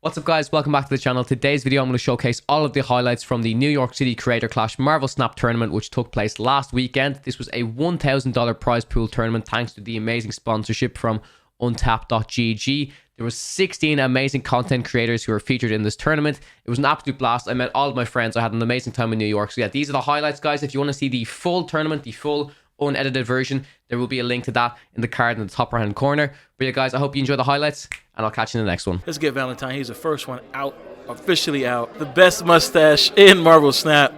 What's up guys, welcome back to the channel. Today's video I'm going to showcase all of the highlights from the New York City Creator Clash Marvel Snap tournament which took place last weekend. This was a $1,000 prize pool tournament thanks to the amazing sponsorship from untap.gg. There was 16 amazing content creators who were featured in this tournament. It was an absolute blast. I met all of my friends. I had an amazing time in New York. So yeah, these are the highlights guys. If you want to see the full tournament, the full unedited version, there will be a link to that in the card in the top right hand corner. But yeah guys, I hope you enjoy the highlights and I'll catch you in the next one. Let's get Valentine. He's the first one out, officially out. The best mustache in Marvel Snap.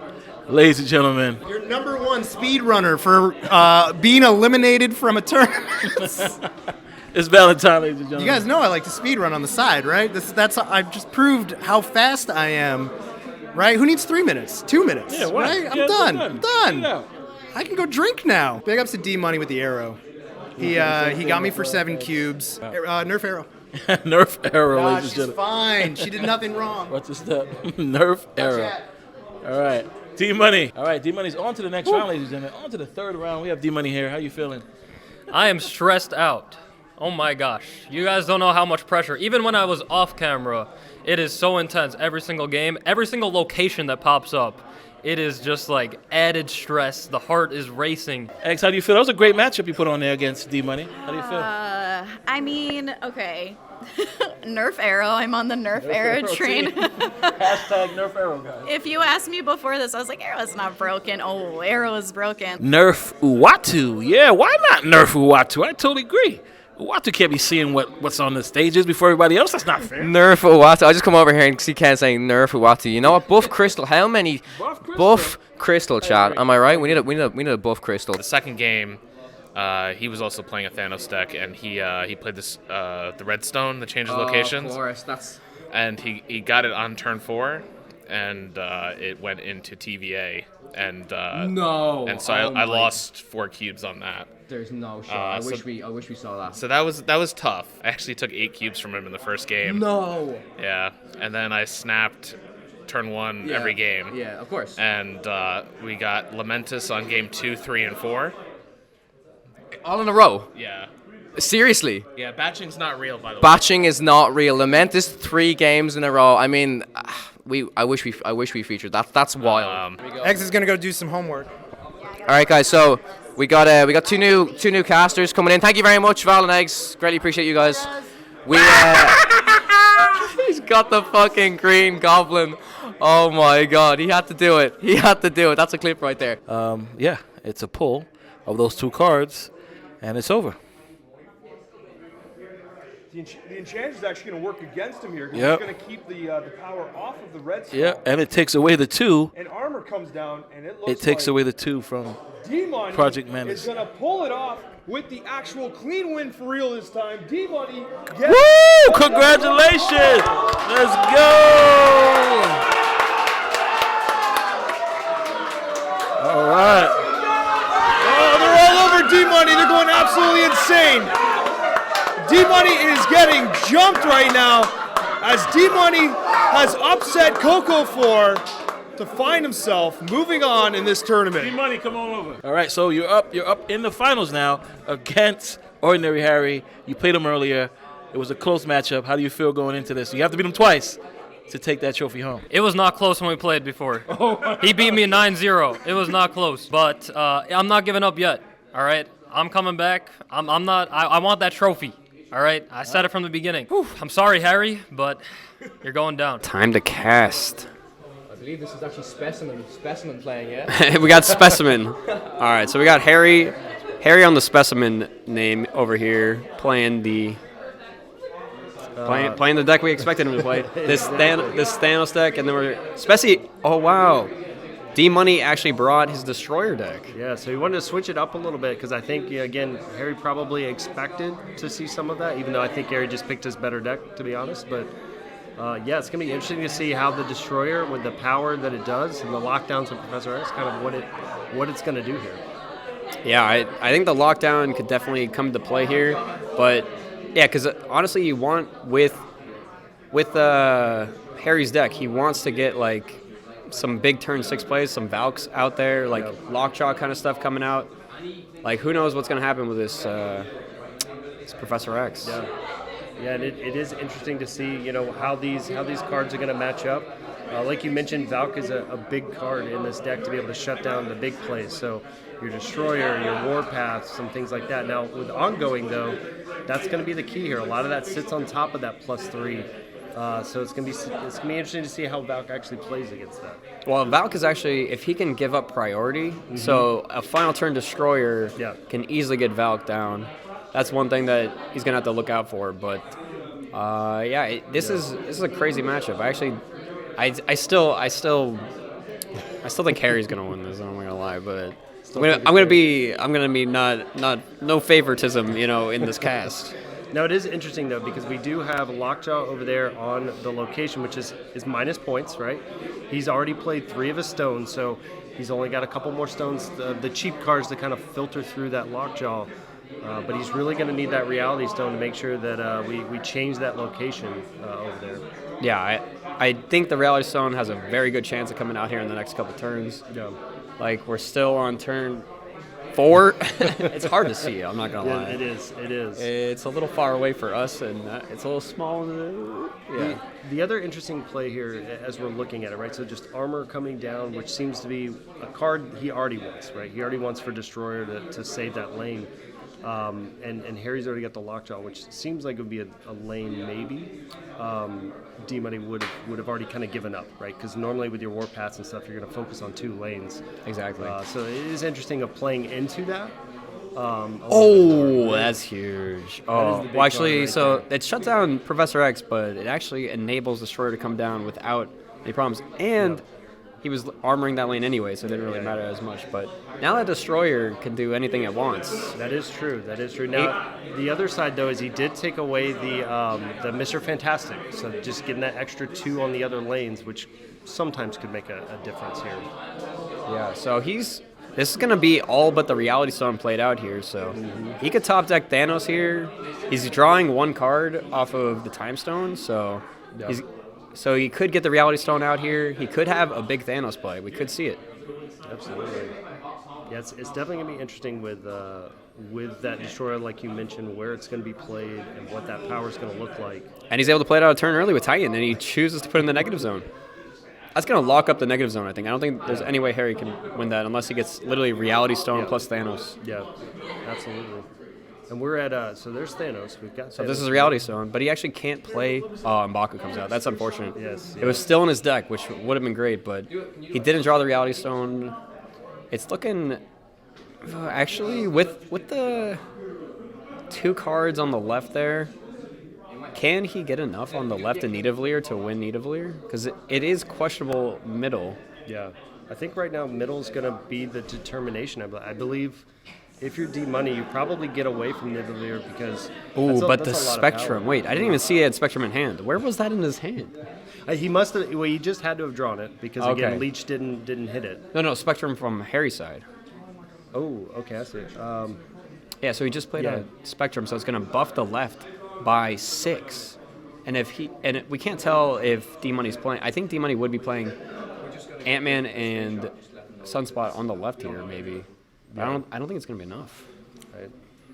Ladies and gentlemen. Your #1 speedrunner for being eliminated from a tournament. It's Valentine, ladies and gentlemen. You guys know I like to speedrun on the side, right? I've just proved how fast I am, right? Who needs 3 minutes? 2 minutes, Yeah, what? right? I'm Yeah, done. we're I'm done. done. I can go drink now. Big ups to Dmoney with the arrow. He got me for 7 cubes. Nerf arrow. Nerf arrow, ladies and She's gentlemen. fine. She did nothing wrong. What's the step? Nerf arrow. All right. D-Money. All right, D-Money's on to the next round, ladies and gentlemen. On to the third round. We have D-Money here. How you feeling? I am stressed out. Oh my gosh. You guys don't know how much pressure. Even when I was off camera, it is so intense. Every single game, every single location that pops up, it is just like added stress. The heart is racing. X, how do you feel? That was a great matchup you put on there against D-Money. How do you feel? I mean, okay. Nerf arrow. I'm on the Nerf arrow train. Hashtag Nerf arrow, guys. If you asked me before this, I was like, arrow's not broken. Oh, arrow is broken. Nerf UATU. Yeah, why not Nerf UATU? I totally agree. UATU can't be seeing what's on the stages before everybody else. That's not fair. Nerf UATU. I just come over here and see Ken saying Nerf UATU. You know what? Buff Crystal. How many? Buff Crystal, chat. Am I right? We need a Buff Crystal. The second game, he was also playing a Thanos deck, and he played this the Redstone that changes locations. Of course, that's... And he got it on turn 4, and it went into TVA, and No. and so I lost 4 cubes on that. There's no shot. I wish we saw that. So that was tough. I actually took 8 cubes from him in the first game. No. Yeah, and then I snapped turn 1 every game. Yeah, of course. And we got Lamentus on game 2, 3, and 4. All in a row. Yeah. Seriously. Yeah, batching's not real, by the way. Batching is not real. Lamentus 3 games in a row. I mean, I wish we featured that. That's wild. X is gonna go do some homework. All right, guys. So we got two new casters coming in. Thank you very much, Val and Eggs. Greatly appreciate you guys. We he's got the fucking green goblin. Oh my god, he had to do it. He had to do it. That's a clip right there. Yeah, it's a pull of those 2 cards, and it's over. The enchant is actually going to work against him here. He's Yep. going to keep the power off of the red spell. Yeah, and it takes away the 2. And armor comes down, and it looks It takes like away the 2 from D-Money Project is Menace. going to pull it off with the actual clean win for real this time. D-Money gets... Woo! Congratulations! Let's go! All right. Oh, they're all over D-Money. They're going absolutely insane. D-Money is getting jumped right now as D-Money has upset Coco 4 to find himself moving on in this tournament. D-Money, come on over. All right, so you're up in the finals now against Ordinary Harry. You played him earlier. It was a close matchup. How do you feel going into this? You have to beat him twice to take that trophy home. It was not close when we played before. He beat me 9-0. It was not close. But I'm not giving up yet. All right? I'm coming back. I want that trophy. All right? I said it from the beginning. I'm sorry, Harry, but you're going down. Time to cast. I believe this is actually Specimen playing, yeah? We got Specimen. All right, so we got Harry on the Specimen name over here playing the playing the deck we expected him to play. This Thanos deck, and then we're oh wow, D-Money actually brought his Destroyer deck. Yeah, so he wanted to switch it up a little bit because I think, again, Harry probably expected to see some of that, even though I think Harry just picked his better deck, to be honest. But, yeah, it's going to be interesting to see how the Destroyer, with the power that it does, and the lockdowns of Professor X, kind of what it's going to do here. Yeah, I think the lockdown could definitely come into play here, but yeah, because honestly, you want with Harry's deck, he wants to get like some big turn 6 plays, some Valks out there, like Lockjaw kind of stuff coming out. Like, who knows what's going to happen with this Professor X. Yeah. Yeah, and it is interesting to see, how these cards are going to match up. Like you mentioned, Valk is a big card in this deck to be able to shut down the big plays. So your Destroyer, your Warpaths, and things like that. Now, with Ongoing, though, that's going to be the key here. A lot of that sits on top of that +3. So it's gonna be interesting to see how Valk actually plays against that. Well, Valk is actually, if he can give up priority, so a final turn Destroyer can easily get Valk down. That's one thing that he's gonna have to look out for. But this is a crazy matchup. I still think Harry's gonna win this. I'm not gonna lie, but I'm gonna be not no favoritism, in this cast. Now, it is interesting, though, because we do have Lockjaw over there on the location, which is minus points, right? He's already played 3 of his stones, so he's only got a couple more stones, the cheap cards to kind of filter through that Lockjaw. But he's really going to need that Reality Stone to make sure that we change that location over there. Yeah, I think the Reality Stone has a very good chance of coming out here in the next couple turns. Yeah. Like, we're still on turn 4. It's hard to see, I'm not going to lie. It is. It's a little far away for us, and it's a little small. The other interesting play here, as we're looking at it, right? So just Armor coming down, which seems to be a card he already wants, right? He already wants for Destroyer to save that lane. And Harry's already got the Lockjaw, which seems like it would be a lane maybe. D-Money would have already kind of given up, right? Because normally with your Warpaths and stuff, you're going to focus on 2 lanes. Exactly. So it is interesting of playing into that. That's huge. Well, actually, it shuts down Professor X, but it actually enables Destroyer to come down without any problems. And he was armoring that lane anyway, so it didn't really matter as much. But now that Destroyer can do anything it wants. That is true. Now, the other side, though, is he did take away the Mr. Fantastic. So just getting that extra 2 on the other lanes, which sometimes could make a difference here. Yeah, so this is going to be all but the Reality Stone played out here. So he could top deck Thanos here. He's drawing 1 card off of the Time Stone, so So he could get the Reality Stone out here. He could have a big Thanos play. We could see it. Absolutely. Yeah, it's definitely going to be interesting with that Destroyer, like you mentioned, where it's going to be played and what that power is going to look like. And he's able to play it out a turn early with Titan, and he chooses to put in the negative zone. That's going to lock up the negative zone, I think. I don't think there's any way Harry can win that unless he gets literally Reality Stone plus Thanos. Yeah, absolutely. And we're at, so there's Thanos. We've got Thanos. So this is Reality Stone, but he actually can't play. Oh, M'Baku comes out. That's unfortunate. Yes. It was still in his deck, which would have been great, but he didn't draw the Reality Stone. It's looking, actually, with the 2 cards on the left there, can he get enough on the left in Nidavellir to win Nidavellir? Because it is questionable middle. Yeah. I think right now middle is going to be the determination. I believe if you're D-Money, you probably get away from Nidavellir because but the Spectrum. Wait, I didn't even see he had Spectrum in hand. Where was that in his hand? He must have. Well, he just had to have drawn it because again, Leech didn't hit it. No, Spectrum from Harry's side. Oh, okay, I see. Yeah, so he just played a Spectrum, so it's going to buff the left by 6. And we can't tell if D-Money's playing. I think D-Money would be playing Ant-Man and Sunspot on the left here, maybe. But I don't think it's going to be enough. I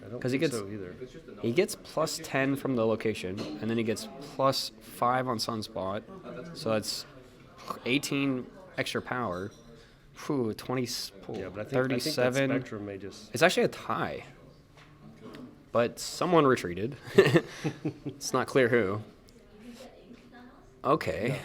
don't think so either. He gets plus 10 from the location, and then he gets plus 5 on Sunspot. So that's 18 extra power. 20, But I think 37. that Spectrum may just... It's actually a tie. But someone retreated. It's not clear who. Okay.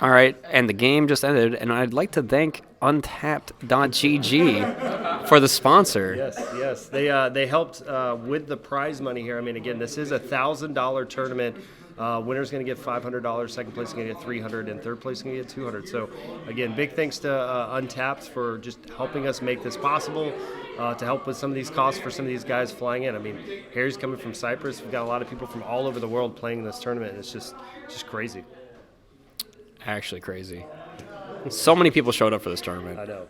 All right, and the game just ended, and I'd like to thank Untapped.gg for the sponsor. Yes. They helped with the prize money here. I mean, again, this is a $1,000 tournament. Winner's going to get $500, second place is going to get $300, and third place is going to get $200. So, again, big thanks to Untapped for just helping us make this possible, to help with some of these costs for some of these guys flying in. I mean, Harry's coming from Cyprus. We've got a lot of people from all over the world playing in this tournament, and it's just crazy. Actually crazy. So many people showed up for this tournament. I know.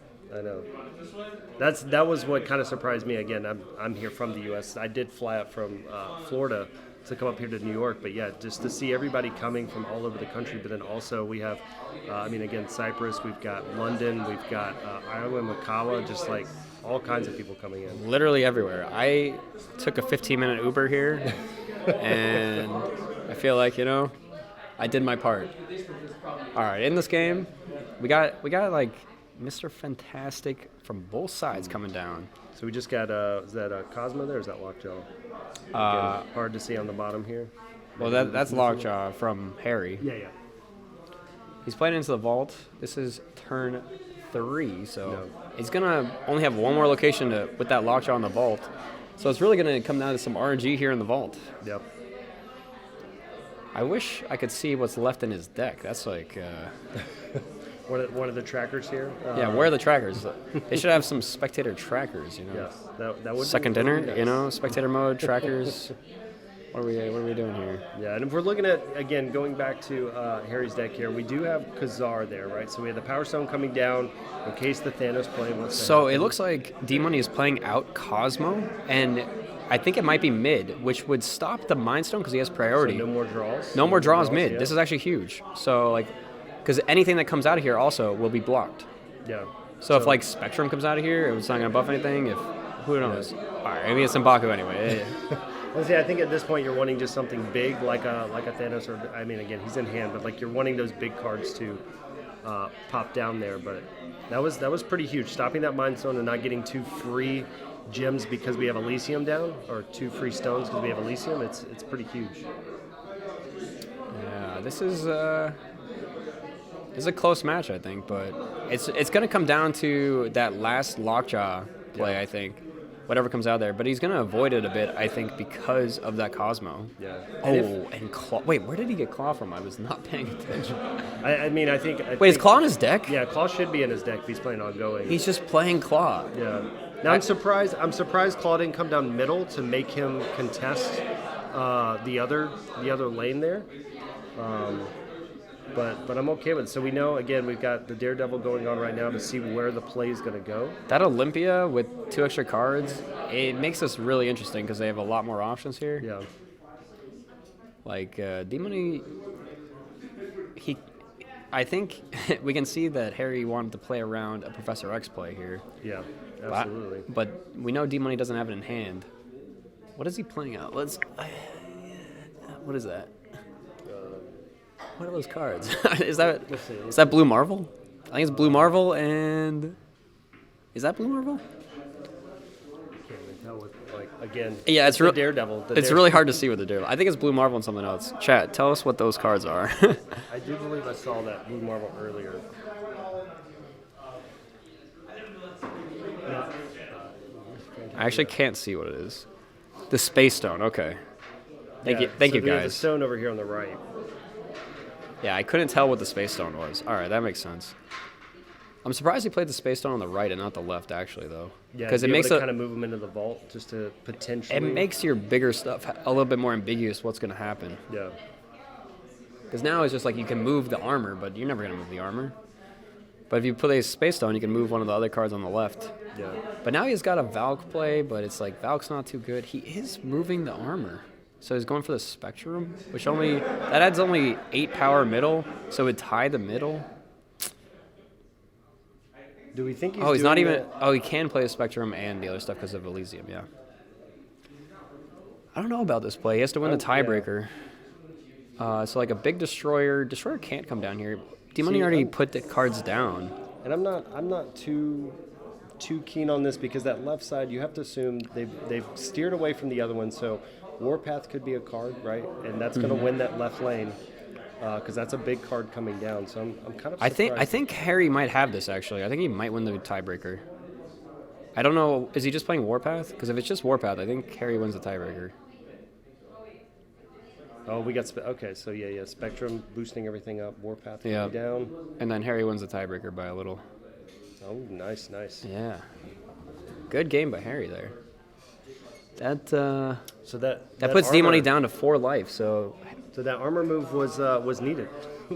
That was what kind of surprised me. Again, I'm here from the U.S. I did fly up from Florida to come up here to New York, but yeah, just to see everybody coming from all over the country. But then also we have, again, Cyprus. We've got London. We've got Ireland, Kawa. Just like all kinds of people coming in. Literally everywhere. I took a 15-minute Uber here. and I feel like, I did my part. All right, in this game, we got like Mr. Fantastic from both sides coming down. So we just got, is that Cosmo there, or is that Lockjaw? Again, hard to see on the bottom here. Well, that's Lockjaw from Harry. Yeah. He's playing into the vault. This is turn 3, so he's going to only have one more location with that Lockjaw in the vault. So it's really going to come down to some RNG here in the vault. Yep. I wish I could see what's left in his deck. That's like... One of the trackers here. Yeah, where are the trackers? They should have some spectator trackers, Yes, that would Second be dinner, nice. spectator mode, trackers. What are we doing here? Yeah, and if we're looking at, again, going back to Harry's deck here, we do have Khazar there, right? So we have the Power Stone coming down in case the Thanos play wants to So happen. it looks like Dmoney is playing out Cosmo, and I think it might be mid, which would stop the Mind Stone because he has priority. So no more draws? No more draws mid. Yeah. This is actually huge. So, because anything that comes out of here also will be blocked. Yeah. So if, Spectrum comes out of here, it's not going to buff anything. Who knows? Yeah. All right, maybe it's M'Baku anyway. Well, see, I think at this point you're wanting just something big like a Thanos, or I mean, again, he's in hand, but you're wanting those big cards to pop down there. But that was pretty huge, stopping that Mind Stone and not getting 2 free gems because we have Elysium down, or 2 free stones because we have Elysium. It's pretty huge. Yeah, this is a close match, I think, but it's going to come down to that last Lockjaw play, I think. Whatever comes out there, but he's going to avoid it a bit, I think, because of that Cosmo. Yeah. And Claw. Wait, where did he get Claw from? I was not paying attention. I think. Wait, is Claw in his deck? Yeah, Claw should be in his deck if he's playing ongoing. He's just playing Claw. Yeah. Now I'm surprised Claw didn't come down middle to make him contest the other lane there. But I'm okay with it. So we know, again, we've got the Daredevil going on right now to see where the play is going to go. That Olympia with 2 extra cards, it makes this really interesting because they have a lot more options here. Yeah. Dmoney, I think we can see that Harry wanted to play around a Professor X play here. Yeah, absolutely. But we know Dmoney doesn't have it in hand. What is he playing out? What is that? What are those cards? Is that Blue Marvel? I think it's Blue Marvel, and is that Blue Marvel? Can't even tell with, again. Yeah, it's the Daredevil. It's really hard to see with the Daredevil. I think it's Blue Marvel and something else. Chat, tell us what those cards are. I do believe I saw that Blue Marvel earlier. I actually can't see what it is. The Space Stone. Okay. Thank you, we have the guys. stone over here on the right. Yeah, I couldn't tell what the Space Stone was. All right, that makes sense. I'm surprised he played the Space Stone on the right and not the left, actually, though. Yeah, because it makes kind of move him into the vault just to potentially. It makes your bigger stuff a little bit more ambiguous. What's going to happen? Yeah. Because now it's just you can move the armor, but you're never going to move the armor. But if you play a Space Stone, you can move one of the other cards on the left. Yeah. But now he's got a Valk play, but it's Valk's not too good. He is moving the armor. So he's going for the Spectrum, which that adds only 8 power middle, so it would tie the middle. Do we think he's not even... Oh, he can play a Spectrum and the other stuff because of Elysium, yeah. I don't know about this play. He has to win the tiebreaker. Yeah. So a big Destroyer. Destroyer can't come down here. Dmoney already put the cards down. And I'm not too keen on this because that left side, you have to assume they've steered away from the other one, so Warpath could be a card, right? And that's going to win that left lane because that's a big card coming down. So I'm kind of surprised. I think Harry might have this, actually. I think he might win the tiebreaker. I don't know. Is he just playing Warpath? Because if it's just Warpath, I think Harry wins the tiebreaker. Oh, we got... Okay, so yeah. Spectrum boosting everything up. Warpath coming down. And then Harry wins the tiebreaker by a little. Oh, nice. Yeah. Good game by Harry there. That puts Dmoney down to 4 life. So that armor move was needed.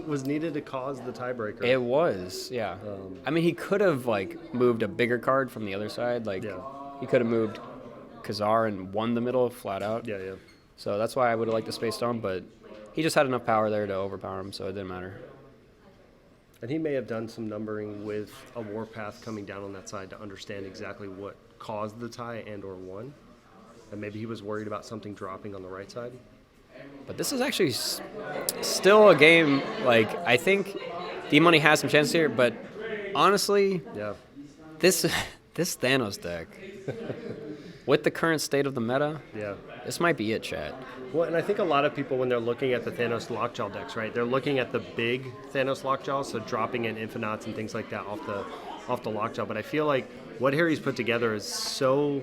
Was needed to cause the tiebreaker. It was, yeah. I mean, he could have moved a bigger card from the other side. He could have moved Khazar and won the middle flat out. Yeah. So that's why I would have liked the Space Stone, but he just had enough power there to overpower him, so it didn't matter. And he may have done some numbering with a Warpath coming down on that side to understand exactly what caused the tie and or won. And maybe he was worried about something dropping on the right side. But this is actually still a game, like, I think Dmoney has some chances here, but honestly, Yeah. this Thanos deck, with the current state of the meta, Yeah. this might be it, chat. Well, and I think a lot of people, when they're looking at the Thanos Lockjaw decks, right, they're looking at the big Thanos Lockjaw, so dropping in Infinites and things like that off the Lockjaw. But I feel like what Harry's put together is so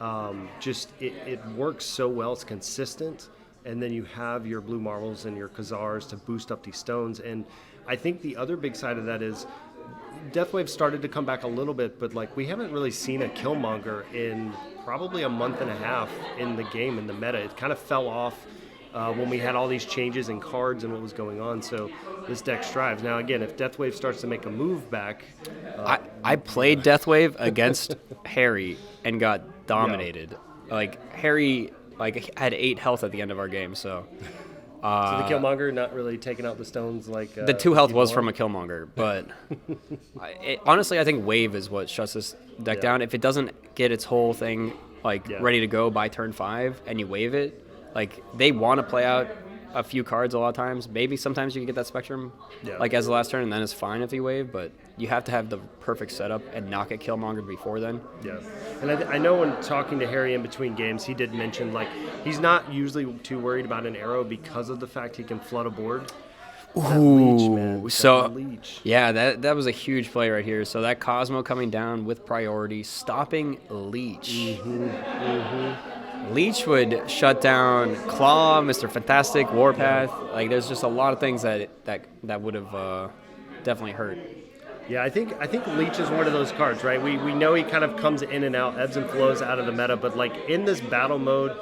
it works so well. It's consistent, and then you have your Blue Marvels and your Khazars to boost up these stones. And I think the other big side of that is Deathwave started to come back a little bit, but like we haven't really seen a Killmonger in probably a month and a half in the game, in the meta. It kind of fell off when we had all these changes in cards and what was going on. So this deck strives. Now again, if Deathwave starts to make a move back, I played Deathwave against Harry and got dominated. Like Harry had 8 health at the end of our game, so. So the Killmonger not really taking out the stones like the 2 health was from a Killmonger, but honestly, I think Wave is what shuts this deck down. If it doesn't get its whole thing ready to go by turn 5 and you wave it, like they want to play out a few cards a lot of times. Maybe sometimes you can get that Spectrum like as the last turn, and then it's fine if you wave, but you have to have the perfect setup and not get Killmonger before then. Yeah, and I know when talking to Harry in between games, he did mention like he's not usually too worried about an arrow because of the fact he can flood a board. Leech. Yeah, that was a huge play right here. So that Cosmo coming down with priority, stopping Leech. Leech would shut down Claw, Mr. Fantastic, Warpath. Like, there's just a lot of things that would have definitely hurt. Yeah, I think Leech is one of those cards, right? We know he kind of comes in and out, ebbs and flows out of the meta, but like in this battle mode,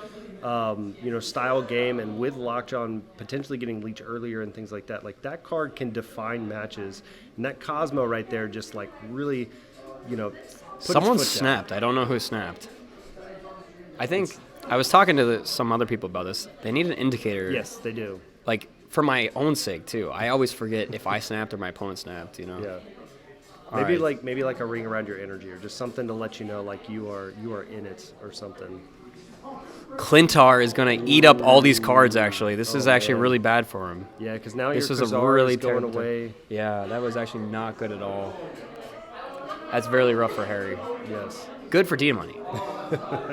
style game, and with Lockjaw and potentially getting Leech earlier and things like that card can define matches. And that Cosmo right there just like really, Someone snapped. I don't know who snapped. I think I was talking to some other people about this. They need an indicator. Yes, they do. Like for my own sake too. I always forget if I snapped or my opponent snapped. Yeah. Maybe like a ring around your energy, or just something to let you know like you are in it or something. Clintar is going to eat up all these cards, actually. This is actually really bad for him. Yeah, because now this your was Khazar a really is going away. Yeah, that was actually not good at all. That's very rough for Harry. Yes. Good for Dmoney.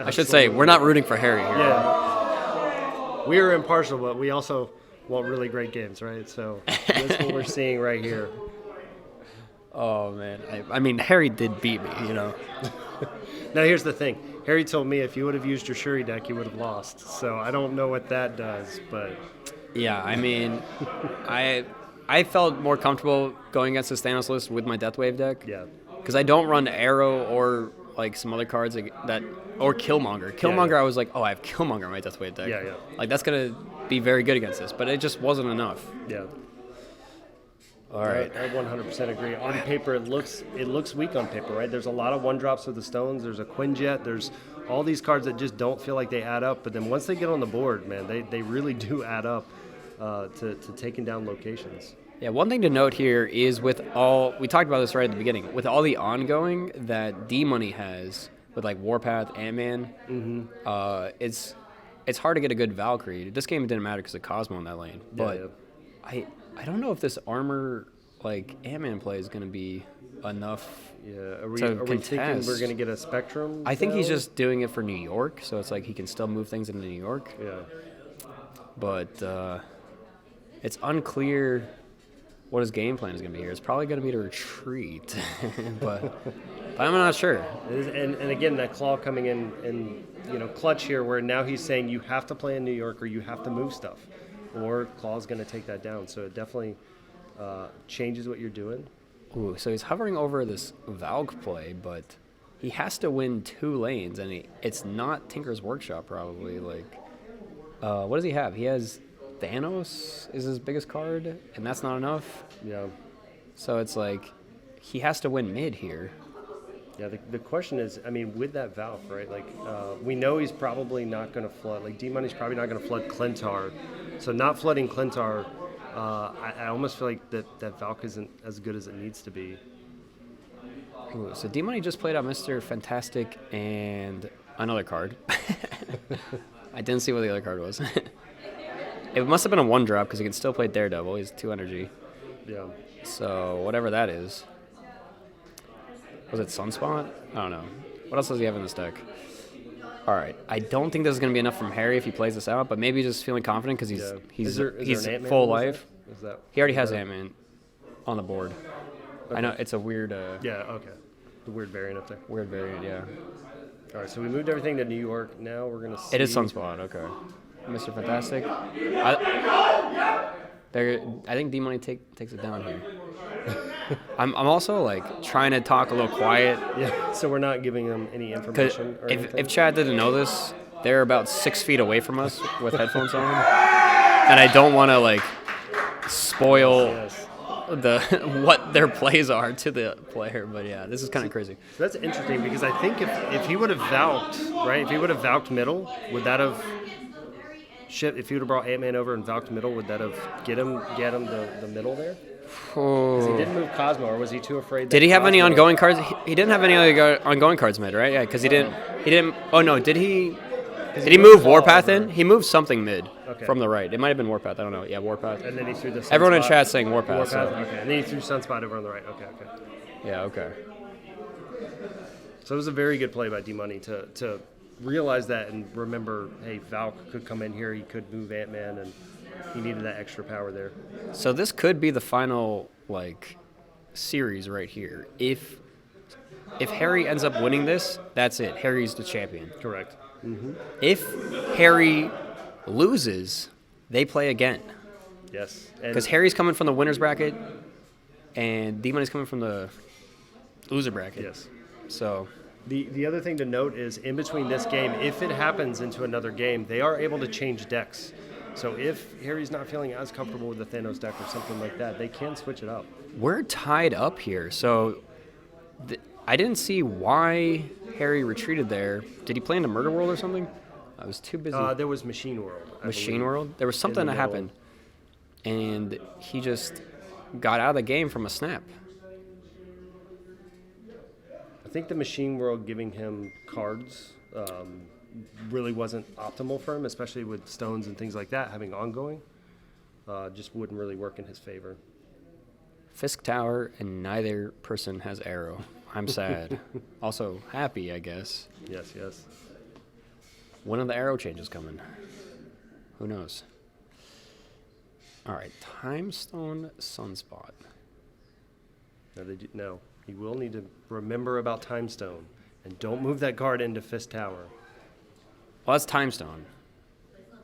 I should say, we're not rooting for Harry here. Yeah. We are impartial, but we also want really great games, right? So that's what we're seeing right here. Oh, man. I mean, Harry did beat me, Now, here's the thing. Harry told me if you would have used your Shuri deck, you would have lost. So I don't know what that does, but... Yeah, I mean, I felt more comfortable going against the Thanos list with my Deathwave deck. Yeah. Because I don't run Arrow or, like, some other cards or Killmonger. Killmonger, I was like, I have Killmonger in my Deathwave deck. Yeah. Like, that's going to be very good against this, but it just wasn't enough. Yeah. All right. I 100% agree. On paper, it looks weak on paper, right? There's a lot of 1-drops with the stones. There's a Quinjet. There's all these cards that just don't feel like they add up. But then once they get on the board, man, they really do add up to taking down locations. Yeah, one thing to note here is we talked about this right at the beginning, with all the ongoing that Dmoney has with like Warpath, Ant-Man, it's hard to get a good Valkyrie. This game didn't matter because of Cosmo in that lane. But I don't know if this armor, like, Ant-Man play is going to be enough. Yeah, are we thinking we're going to get a Spectrum? I think he's just doing it for New York, so it's like he can still move things into New York. Yeah. But it's unclear what his game plan is going to be here. It's probably going to be to retreat, but I'm not sure. And again, that Claw coming in clutch here, where now he's saying you have to play in New York or you have to move stuff. Or Claw's going to take that down. So it definitely changes what you're doing. Ooh, so he's hovering over this Valk play, but he has to win 2 lanes, and it's not Tinker's Workshop probably. Like, what does he have? He has Thanos is his biggest card, and that's not enough. Yeah. So it's like he has to win mid here. Yeah, the question is, I mean, with that Valk, right? Like, we know he's probably not going to flood. Like, Dmoney's probably not going to flood Clintar. So not flooding Clintar, I almost feel like that Valk isn't as good as it needs to be. Ooh, so Dmoney just played out Mr. Fantastic and another card. I didn't see what the other card was. It must have been a 1-drop because he can still play Daredevil. He's 2 energy. Yeah. So whatever that is. Was it Sunspot? I don't know. What else does he have in this deck? All right. I don't think this is going to be enough from Harry if he plays this out, but maybe just feeling confident because he's Is there an Ant-Man full in this life. deck? Is that He already has Ant-Man on the board. Okay. I know it's a weird Yeah, okay. The weird variant up there. weird variant, yeah. All right, so we moved everything to New York. Now we're going to see. It is Sunspot, okay. Mr. Fantastic. I think Dmoney takes it down here. I'm also like trying to talk a little quiet. Yeah, so we're not giving them any information or anything. If Chad didn't know this, they're about 6 feet away from us with headphones on. And I don't want to like spoil the what their plays are to the player, but yeah, this is kind of crazy. So that's interesting because I think if he would have valked, right? If he would have valked middle, would that have if he would have brought Ant-Man over and valked middle, would that have get him the middle there? Because he didn't move Cosmo, or was he too afraid? Did he have any ongoing cards? He didn't have any other ongoing cards mid, right? Yeah, because he didn't. Oh no, did he? Did he move Warpath in? He moved something mid from the right. It might have been Warpath. I don't know. Yeah, Warpath. And then he threw the Sunspot. Everyone in chat saying Warpath. Okay. And then he threw Sunspot over on the right. Okay. Yeah, okay. So it was a very good play by Dmoney to realize that and remember, hey, Valk could come in here. He could move Ant-Man, and he needed that extra power there. So this could be the final like series right here. If Harry ends up winning this, that's it. Harry's the champion. Correct. Mm-hmm. If Harry loses, they play again. Yes. Because Harry's coming from the winner's bracket, and Dmoney's coming from the loser bracket. Yes. So the other thing to note is in between this game, if it happens into another game, they are able to change decks. So if Harry's not feeling as comfortable with the Thanos deck or something like that, they can switch it up. we're tied up here. So I didn't see why Harry retreated there. Did he play into Murder World or something? I was too busy. There was Machine World. Machine World? There was something that happened. And he just got out of the game from a snap. I think the Machine World giving him cards really wasn't optimal for him, especially with stones and things like that, having ongoing. Just wouldn't really work in his favor. Fisk Tower, and neither person has arrow. I'm sad. Also happy, I guess. Yes, yes. When are the arrow changes coming? Who knows? All right, Timestone Sunspot. No, he will need to remember about Timestone, and don't move that card into Fisk Tower. Well, that's Timestone.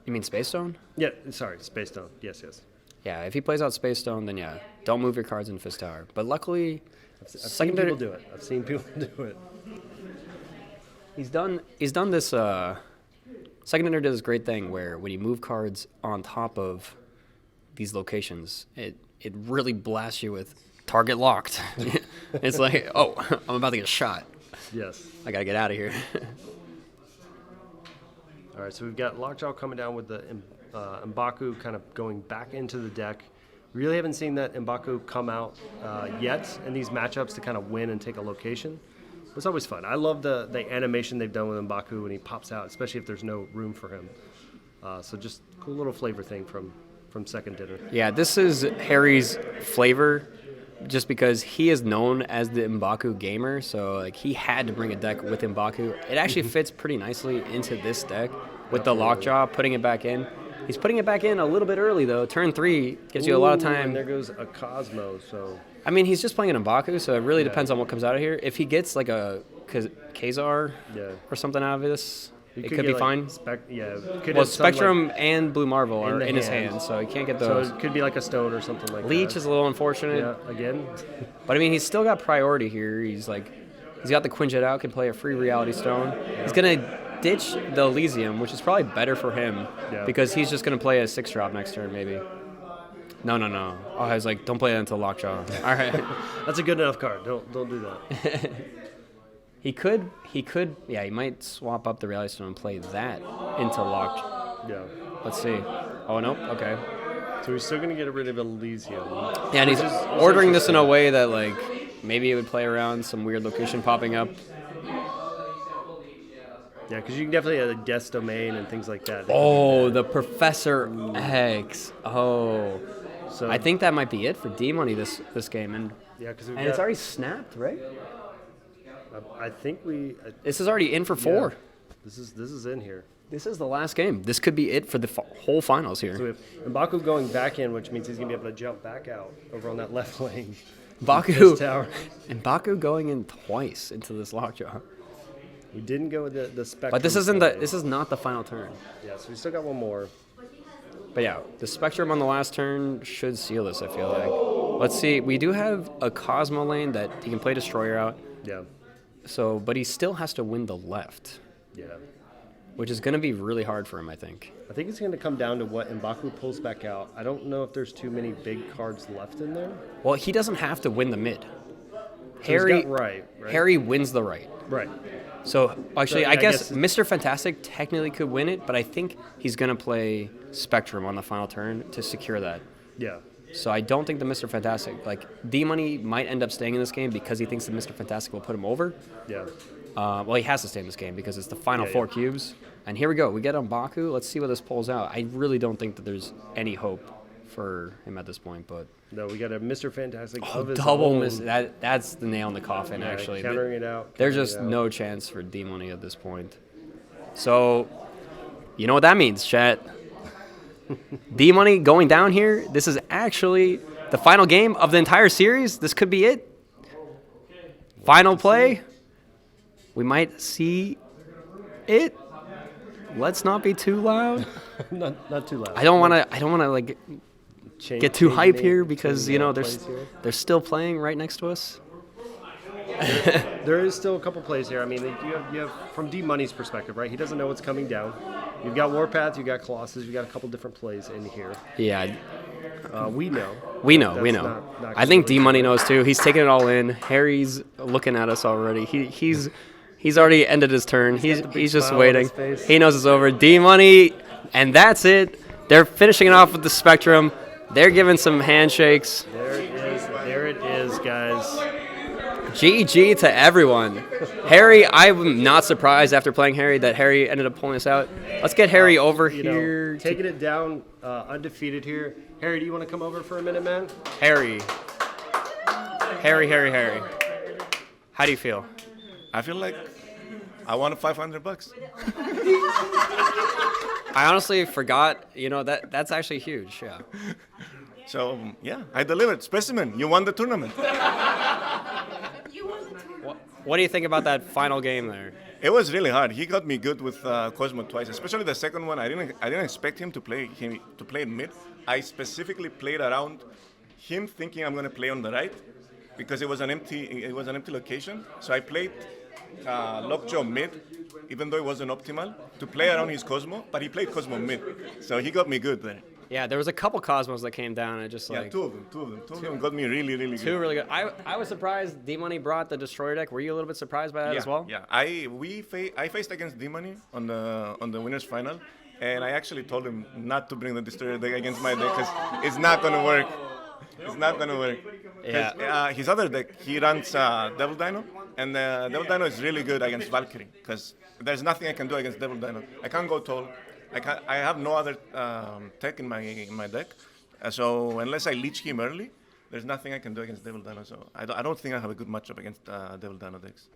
You mean Space Stone? Yeah, sorry, Space Stone. Yes, yes. Yeah, if he plays out Space Stone, then yeah, don't move your cards into Fisk Tower. But luckily, I've seen people do it. I've seen people do it. He's done this. Second Ender did this great thing where when you move cards on top of these locations, it really blasts you with target locked. It's like, oh, I'm about to get shot. Yes. I gotta get out of here. All right, so we've got Lockjaw coming down with the M'Baku kind of going back into the deck. Really haven't seen that M'Baku come out yet in these matchups to kind of win and take a location. It's always fun. I love the animation they've done with M'Baku when he pops out, especially if there's no room for him. So just cool little flavor thing from Second Dinner. Yeah, this is Harry's flavor just because he is known as the M'Baku gamer, so like he had to bring a deck with M'Baku. It actually fits pretty nicely into this deck with the Lockjaw, putting it back in. He's putting it back in a little bit early, though. Turn 3 gives you a lot of time. And there goes a Cosmo, so... I mean, he's just playing an M'Baku, so it really depends on what comes out of here. If he gets like a Kazar or something out of this, it could be fine. Well, Spectrum and Blue Marvel are in his hand, so he can't get those. So it could be like a stone or something like that. Leech is a little unfortunate. Yeah, again. But I mean, he's still got priority here. He's got the Quinjet out, can play a free Reality Stone. He's going to ditch the Elysium, which is probably better for him because he's just going to play a 6-drop next turn, maybe. No. Oh, I was like, don't play that until Lockjaw. All right. That's a good enough card. Don't do that. He could, yeah, he might swap up the Reality Stone and play that into Lockjaw. Yeah. Let's see. Oh, no, okay. So he's still going to get rid of Elysium. Yeah, and he's ordering this in a way that, like, maybe it would play around some weird location popping up. Yeah, because you can definitely have a Death's Domain and things like that. Oh, the Professor X. Oh. So I think that might be it for D-Money this game. And yeah, because it's already snapped, right? I think we. This is already in for 4. Yeah, this is in here. This is the last game. This could be it for the whole finals here. So we have M'Baku going back in, which means he's going to be able to jump back out over on that left lane. M'Baku and M'Baku going in twice into this lockjaw. We didn't go with the Spectrum. But this is not the final turn. Yeah, so we still got one more. But yeah, the Spectrum on the last turn should seal this, I feel like. Let's see. We do have a Cosmo lane that he can play Destroyer out. Yeah. So, but he still has to win the left. Yeah. Which is going to be really hard for him, I think. I think it's going to come down to what M'Baku pulls back out. I don't know if there's too many big cards left in there. Well, he doesn't have to win the mid. So Harry, right? Harry wins the right. Right. So, actually, So, I yeah, I guess guess Mr. Fantastic technically could win it, but I think he's going to play Spectrum on the final turn to secure that. Yeah. So I don't think the Mr. Fantastic, like, D-Money might end up staying in this game because he thinks the Mr. Fantastic will put him over. Yeah. Well, he has to stay in this game because it's the final 4 cubes. And here we go. We get M'Baku. Let's see what this pulls out. I really don't think that there's any hope for him at this point, but... No, we got a Mr. Fantastic of his double own. miss. That's the nail in the coffin, Yeah, actually. countering it out. There's countering just it out. no chance for D-Money at this point. So, you know what that means, chat. D-Money going down here. This is actually the final game of the entire series. This could be it. Final play. We might see it. Let's not be too loud. not too loud. I don't want to like get too hype here because you know they're still playing right next to us. There is still a couple plays here. I mean, you have from D-Money's perspective, right? He doesn't know what's coming down. You've got Warpath, you've got Colossus, you've got a couple different plays in here. Yeah. We know. We know. That's not I think gonna D-Money knows too. He's taking it all in. Harry's looking at us already. He's already ended his turn. He's just smile on waiting. his face. He knows it's over. D-Money, and that's it. They're finishing it off with the Spectrum. They're giving some handshakes. There it is. There it is, guys. GG to everyone. Harry, I'm not surprised after playing Harry that Harry ended up pulling us out. Let's get Harry over here. Taking it down undefeated here. Harry, do you want to come over for a minute, man? Harry. How do you feel? I feel like I won $500. I honestly forgot. You know that's actually huge. Yeah. So yeah, I delivered. Specimen, you won the tournament. What do you think about that final game there? It was really hard. He got me good with Cosmo twice, especially the second one. I didn't expect him to play mid. I specifically played around him, thinking I'm going to play on the right because it was an empty location. So I played Lockjaw mid, even though it wasn't optimal, to play around his Cosmo. But he played Cosmo mid, so he got me good there. Yeah, there was a couple Cosmos that came down and just Yeah, like two of them got me really good. two really good. I was surprised D-Money brought the Destroyer deck. Were you a little bit surprised by that as well? Yeah, I faced against D-Money on the winners final, and I actually told him not to bring the Destroyer deck against my deck because it's not gonna work. It's not gonna work. Yeah. His other deck, he runs Devil Dino, and Devil Dino is really good against Valkyrie because there's nothing I can do against Devil Dino. I can't go tall. I have no other tech in my deck, so unless I leech him early, there's nothing I can do against Devil Dino. So I don't think I have a good matchup against Devil Dino decks.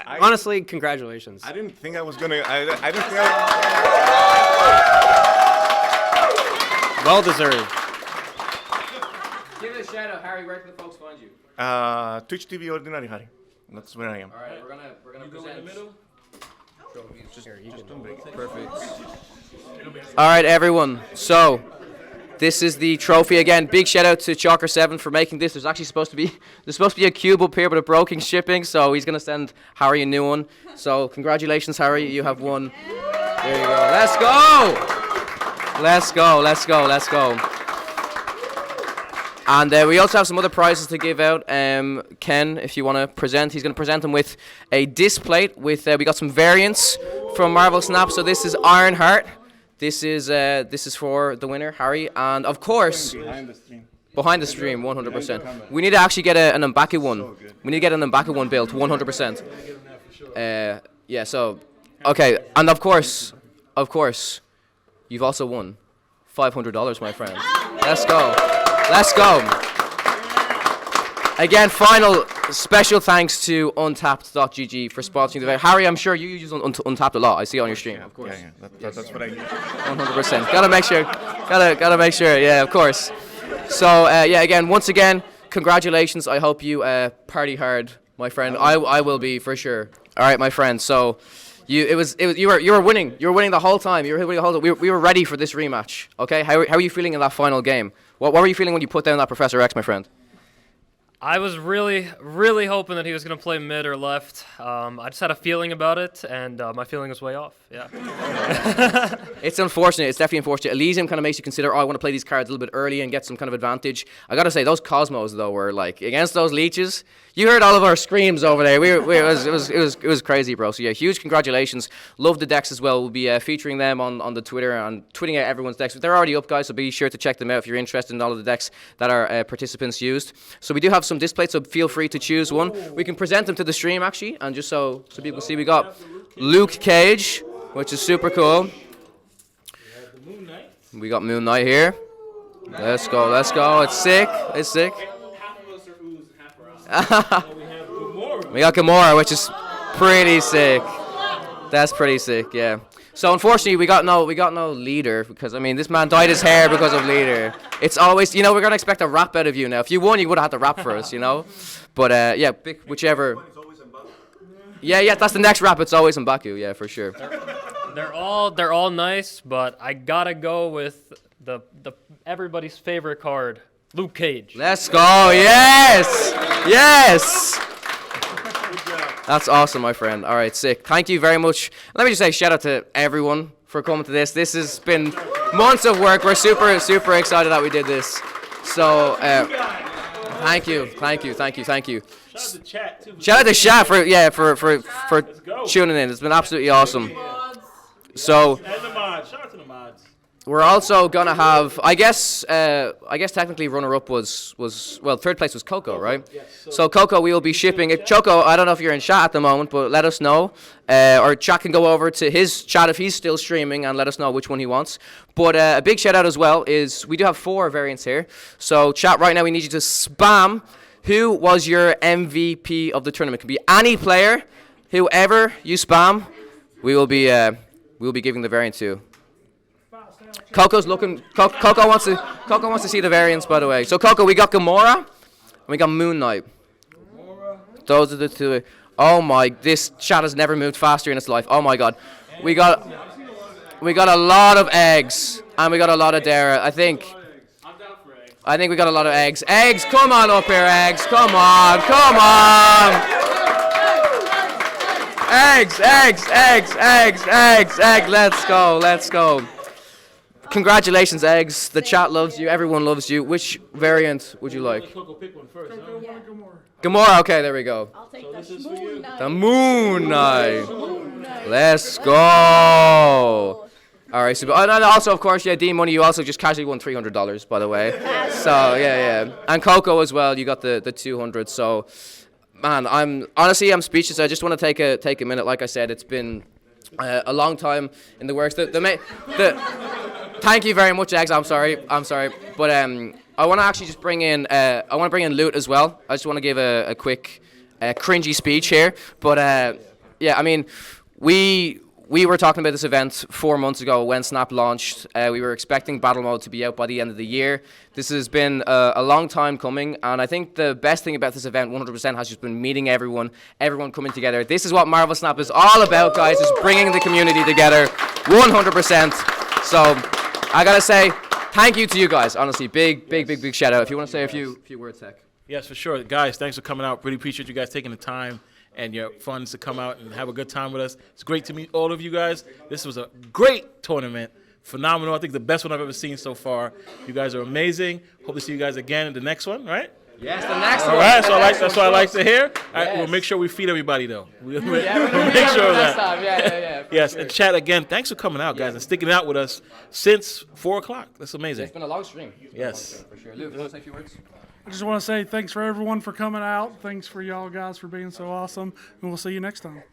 Honestly, congratulations. I didn't think I was gonna. I didn't think. Well deserved. Give it a shout out, Harry. Where can the folks find you? Twitch TV OrdinaryHarry. That's where I am. All right, we're gonna present. Go in the middle. Perfect. All right, everyone. So, this is the trophy again. Big shout out to Chalker7 for making this. There's supposed to be a cube up here, but it broke in shipping, so he's gonna send Harry a new one. So, congratulations, Harry. You have won. There you go. Let's go. Let's go. Let's go. Let's go. And we also have some other prizes to give out. Ken, if you want to present, he's going to present them with a disc plate. With we got some variants from Marvel Snap. So this is Iron Heart. This is for the winner, Harry, and of course behind the stream, 100%. We need to actually get an M'Baku one. We need to get an M'Baku one built, 100%. Yeah. So Okay, and of course, you've also won $500, my friend. Let's go. Let's go. Again, final special thanks to Untapped.gg for sponsoring the event. Harry, I'm sure you use Untapped a lot. I see it on your stream. Of course. Yeah. That's what I use. 100%. Gotta make sure. Gotta make sure. Yeah, of course. So again, once again, congratulations. I hope you party hard, my friend. I will be for sure. All right, my friend. So you were winning. You were winning the whole time. You were winning the whole time. We were ready for this rematch. Okay. How are you feeling in that final game? What were you feeling when you put down that Professor X, my friend? I was really, really hoping that he was going to play mid or left. I just had a feeling about it, and my feeling was way off. Yeah. It's unfortunate. It's definitely unfortunate. Elysium kind of makes you consider, I want to play these cards a little bit early and get some kind of advantage. I got to say, those Cosmos, though, were like, against those leeches, you heard all of our screams over there. It was crazy, bro. So, yeah, huge congratulations. Love the decks as well. We'll be featuring them on the Twitter and tweeting out everyone's decks. They're already up, guys, so be sure to check them out if you're interested in all of the decks that our participants used. So we do have some displays, so feel free to choose one. We can present them to the stream, actually, and just so people can see, we got Luke Cage, which is super cool. We got Moon Knight here. Let's go. It's sick. We got Gamora, which is pretty sick. That's pretty sick, yeah. So unfortunately, we got no leader because I mean this man dyed his hair because of leader. It's always we're gonna expect a rap out of you now. If you won, you would have had to rap for us, But pick whichever. Yeah, that's the next rap. It's always M'Baku, yeah, for sure. They're all nice, but I gotta go with the everybody's favorite card, Luke Cage. Let's go! Yes! That's awesome, my friend. All right, sick. Thank you very much. Let me just say shout out to everyone for coming to this. This has been months of work. We're super excited that we did this. So thank you. Shout out to chat too. Shout out to chat for tuning in. It's been absolutely awesome. So and the mods. Shout out to the mods. we're also gonna have, I guess technically runner-up was third place was Coco, right? Yes. So Coco, we will be shipping it. Choco, I don't know if you're in chat at the moment, but let us know. Or chat can go over to his chat if he's still streaming and let us know which one he wants. But a big shout out as well is we do have 4 variants here. So chat right now, we need you to spam who was your MVP of the tournament. It can be any player, whoever you spam, we will be giving the variant to. Coco's looking. Coco wants to see the variants, by the way. So Coco, we got Gamora and we got Moon Knight. Those are the 2. Oh my! This chat has never moved faster in its life. Oh my God, we got a lot of eggs and we got a lot of Dara. I think we got a lot of eggs. Eggs, come on up here, eggs. Come on. Eggs. Let's go. Congratulations, eggs. The chat loves you. Everyone loves you. Which variant would you like? Pick one first. Gamora. Okay, there we go. I'll take Moon Knight. The Moon Knight. Let's go. All right. So, and also, of course, Dmoney. You also just casually won $300, by the way. So yeah. And Coco as well. You got the 200. So, man, I'm speechless. I just want to take a minute. Like I said, it's been a long time in the works. Thank you very much, eggs. I'm sorry, but I want to actually just bring in Loot as well. I just want to give a quick cringy speech here, but I mean, we were talking about this event 4 months ago when Snap launched. We were expecting Battle Mode to be out by the end of the year. This has been a long time coming, and I think the best thing about this event 100% has just been meeting everyone coming together. This is what Marvel Snap is all about, guys, is bringing the community together 100%. So I gotta say thank you to you guys, honestly. Big shout out. If you want to say a few words, Tech. Yes, for sure. Guys, thanks for coming out. Really appreciate you guys taking the time and your funds to come out and have a good time with us. It's great to meet all of you guys. This was a great tournament. Phenomenal. I think the best one I've ever seen so far. You guys are amazing. Hope to see you guys again in the next one, right? Yes, the next one. All right, so that's what I like to hear. All right, we'll make sure we feed everybody, though. We'll make sure of that. Yeah. Yes, and chat again. Thanks for coming out, guys, and sticking out with us since 4 o'clock. That's amazing. It's been a long stream. Yes. For sure. Luke, you want to say a few words? I just want to say thanks for everyone for coming out. Thanks for y'all guys for being so awesome, and we'll see you next time.